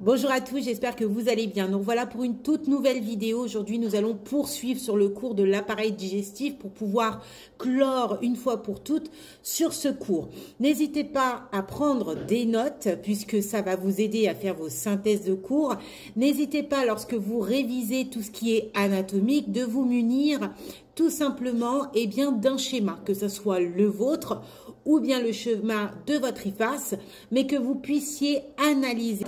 Bonjour à tous, j'espère que vous allez bien. Donc voilà pour une toute nouvelle vidéo. Aujourd'hui, nous allons poursuivre sur le cours de l'appareil digestif pour pouvoir clore une fois pour toutes sur ce cours. N'hésitez pas à prendre des notes puisque ça va vous aider à faire vos synthèses de cours. N'hésitez pas lorsque vous révisez tout ce qui est anatomique de vous munir tout simplement d'un schéma, que ce soit le vôtre ou bien le schéma de votre IFAS, mais que vous puissiez analyser.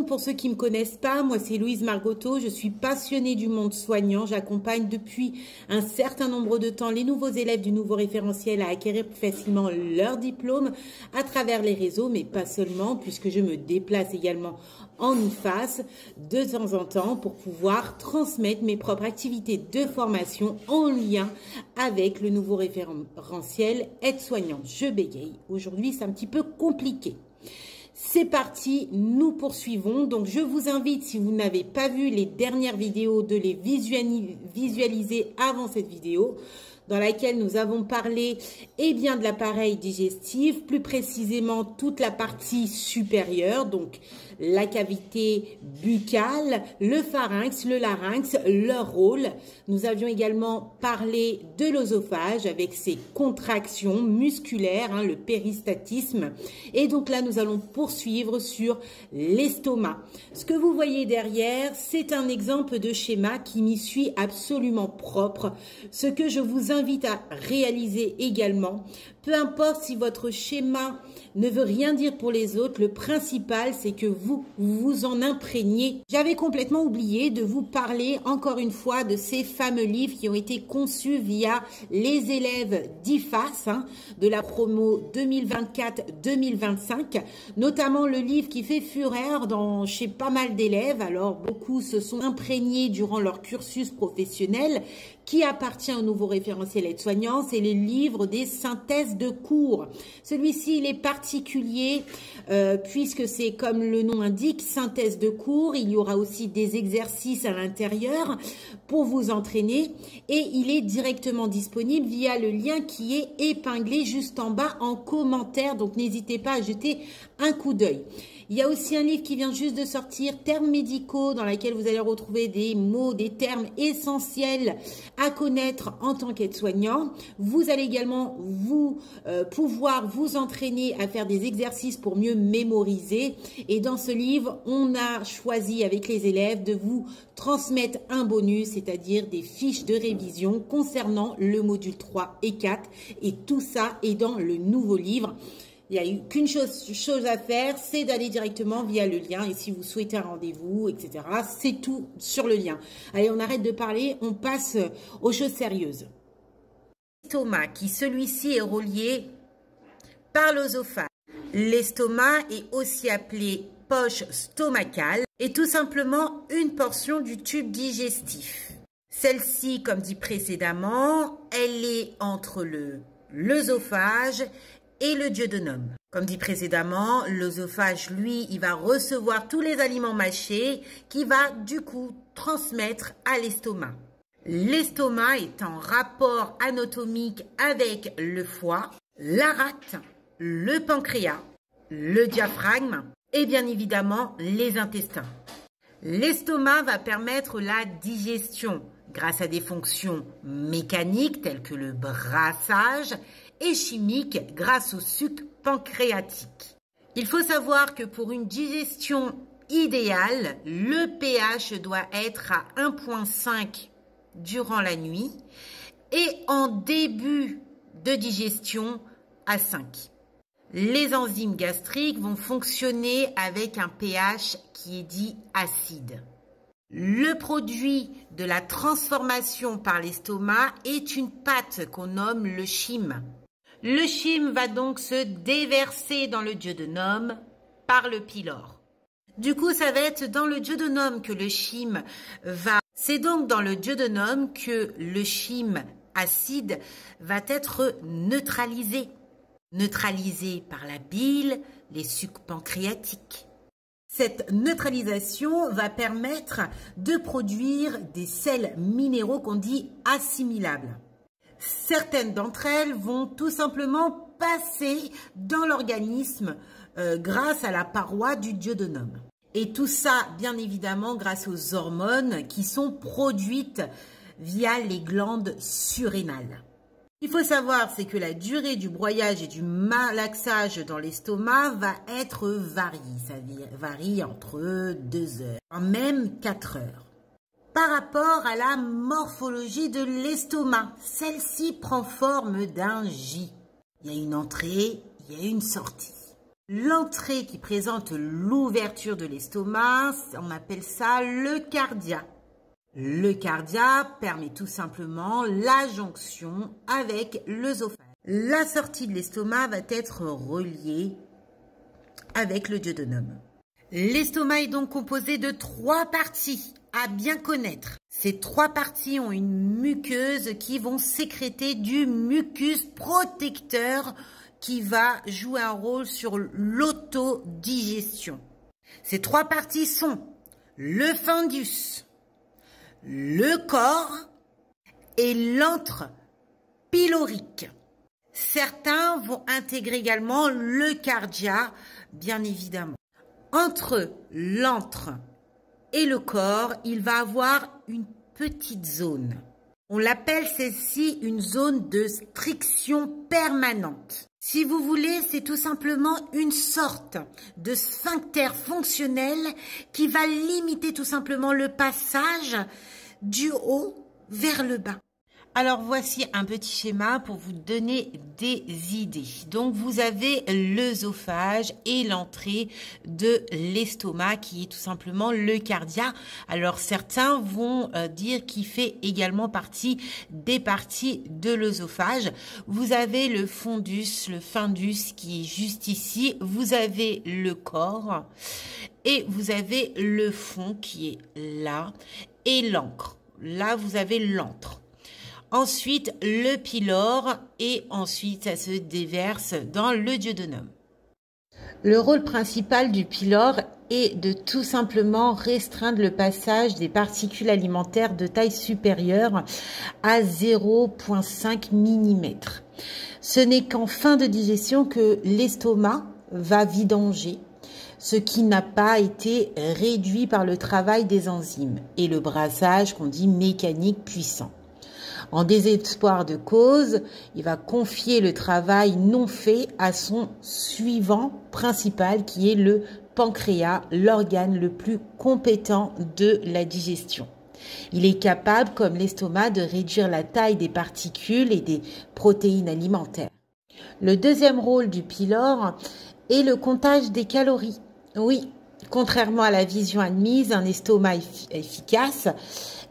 Pour ceux qui ne me connaissent pas, moi c'est Louise Margotto, je suis passionnée du monde soignant, j'accompagne depuis un certain nombre de temps les nouveaux élèves du nouveau référentiel à acquérir plus facilement leur diplôme à travers les réseaux, mais pas seulement, puisque je me déplace également en IFAS de temps en temps pour pouvoir transmettre mes propres activités de formation en lien avec le nouveau référentiel aide-soignante. Je bégaye. Aujourd'hui, c'est un petit peu compliqué. C'est parti, nous poursuivons. Donc, je vous invite, si vous n'avez pas vu les dernières vidéos, de les visualiser avant cette vidéo, dans laquelle nous avons parlé de l'appareil digestif, plus précisément toute la partie supérieure, donc la cavité buccale, le pharynx, le larynx, leur rôle. Nous avions également parlé de l'œsophage avec ses contractions musculaires, le péristatisme. Et donc là, nous allons poursuivre sur l'estomac. Ce que vous voyez derrière, c'est un exemple de schéma qui m'y suit absolument propre. Ce que je vous invite à réaliser également, peu importe si votre schéma ne veut rien dire pour les autres, le principal c'est que vous vous en imprégnez. J'avais complètement oublié de vous parler encore une fois de ces fameux livres qui ont été conçus via les élèves d'IFAS, de la promo 2024-2025, notamment le livre qui fait fureur chez pas mal d'élèves. Alors beaucoup se sont imprégnés durant leur cursus professionnel qui appartient au nouveau référentiel aide-soignant, c'est le livre des synthèses de cours. Celui-ci, il est particulier puisque c'est, comme le nom indique, synthèse de cours. Il y aura aussi des exercices à l'intérieur pour vous entraîner et il est directement disponible via le lien qui est épinglé juste en bas en commentaire. Donc, n'hésitez pas à jeter un coup d'œil. Il y a aussi un livre qui vient juste de sortir, Termes médicaux, dans lequel vous allez retrouver des mots, des termes essentiels à connaître en tant qu'aide-soignant. Vous allez également pouvoir vous entraîner à faire des exercices pour mieux mémoriser. Et dans ce livre, on a choisi avec les élèves de vous transmettre un bonus, c'est-à-dire des fiches de révision concernant le module 3 et 4. Et tout ça est dans le nouveau livre. Il n'y a eu qu'une chose à faire, c'est d'aller directement via le lien. Et si vous souhaitez un rendez-vous, etc., c'est tout sur le lien. Allez, on arrête de parler, on passe aux choses sérieuses. L'estomac, qui celui-ci est relié par l'œsophage. L'estomac est aussi appelé poche stomacale et tout simplement une portion du tube digestif. Celle-ci, comme dit précédemment, elle est entre l'œsophage et le duodénum. Comme dit précédemment, l'œsophage, lui, il va recevoir tous les aliments mâchés qui va du coup transmettre à l'estomac. L'estomac est en rapport anatomique avec le foie, la rate, le pancréas, le diaphragme et bien évidemment les intestins. L'estomac va permettre la digestion grâce à des fonctions mécaniques telles que le brassage et chimiques grâce au suc pancréatique. Il faut savoir que pour une digestion idéale, le pH doit être à 1,5 durant la nuit et en début de digestion à 5. Les enzymes gastriques vont fonctionner avec un pH qui est dit acide. Le produit de la transformation par l'estomac est une pâte qu'on nomme le chyme. Le chyme va donc se déverser dans le duodénum par le pylore. Du coup, ça va être dans le duodénum que le chyme va... C'est donc dans le duodénum que le chyme acide va être neutralisé. Neutralisé par la bile, les sucs pancréatiques. Cette neutralisation va permettre de produire des sels minéraux qu'on dit assimilables. Certaines d'entre elles vont tout simplement passer dans l'organisme grâce à la paroi du duodénum. Et tout ça, bien évidemment, grâce aux hormones qui sont produites via les glandes surrénales. Ce qu'il faut savoir, c'est que la durée du broyage et du malaxage dans l'estomac va être variée. Ça varie entre 2 heures, même 4 heures. Par rapport à la morphologie de l'estomac, celle-ci prend forme d'un J. Il y a une entrée, il y a une sortie. L'entrée qui présente l'ouverture de l'estomac, on appelle ça le cardia. Le cardia permet tout simplement la jonction avec l'œsophage. La sortie de l'estomac va être reliée avec le duodénum. L'estomac est donc composé de 3 parties à bien connaître. Ces 3 parties ont une muqueuse qui vont sécréter du mucus protecteur qui va jouer un rôle sur l'autodigestion. Ces 3 parties sont le fundus, le corps et l'antre pylorique. Certains vont intégrer également le cardia, bien évidemment. Entre l'antre et le corps, il va avoir une petite zone. On l'appelle celle-ci une zone de striction permanente. Si vous voulez, c'est tout simplement une sorte de sphincter fonctionnel qui va limiter tout simplement le passage du haut vers le bas. Alors voici un petit schéma pour vous donner des idées. Donc vous avez l'œsophage et l'entrée de l'estomac qui est tout simplement le cardia. Alors certains vont dire qu'il fait également partie des parties de l'œsophage. Vous avez le fundus qui est juste ici. Vous avez le corps et vous avez le fond qui est là et l'encre. Là vous avez l'antre. Ensuite, le pylore et ensuite, ça se déverse dans le duodénum. Le rôle principal du pylore est de tout simplement restreindre le passage des particules alimentaires de taille supérieure à 0,5 mm. Ce n'est qu'en fin de digestion que l'estomac va vidanger, ce qui n'a pas été réduit par le travail des enzymes et le brassage qu'on dit mécanique puissant. En désespoir de cause, il va confier le travail non fait à son suivant principal qui est le pancréas, l'organe le plus compétent de la digestion. Il est capable, comme l'estomac, de réduire la taille des particules et des protéines alimentaires. Le deuxième rôle du pylore est le comptage des calories. Oui, contrairement à la vision admise, un estomac efficace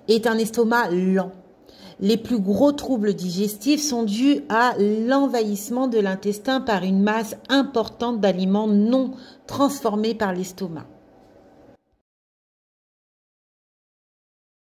est un estomac lent. Les plus gros troubles digestifs sont dus à l'envahissement de l'intestin par une masse importante d'aliments non transformés par l'estomac.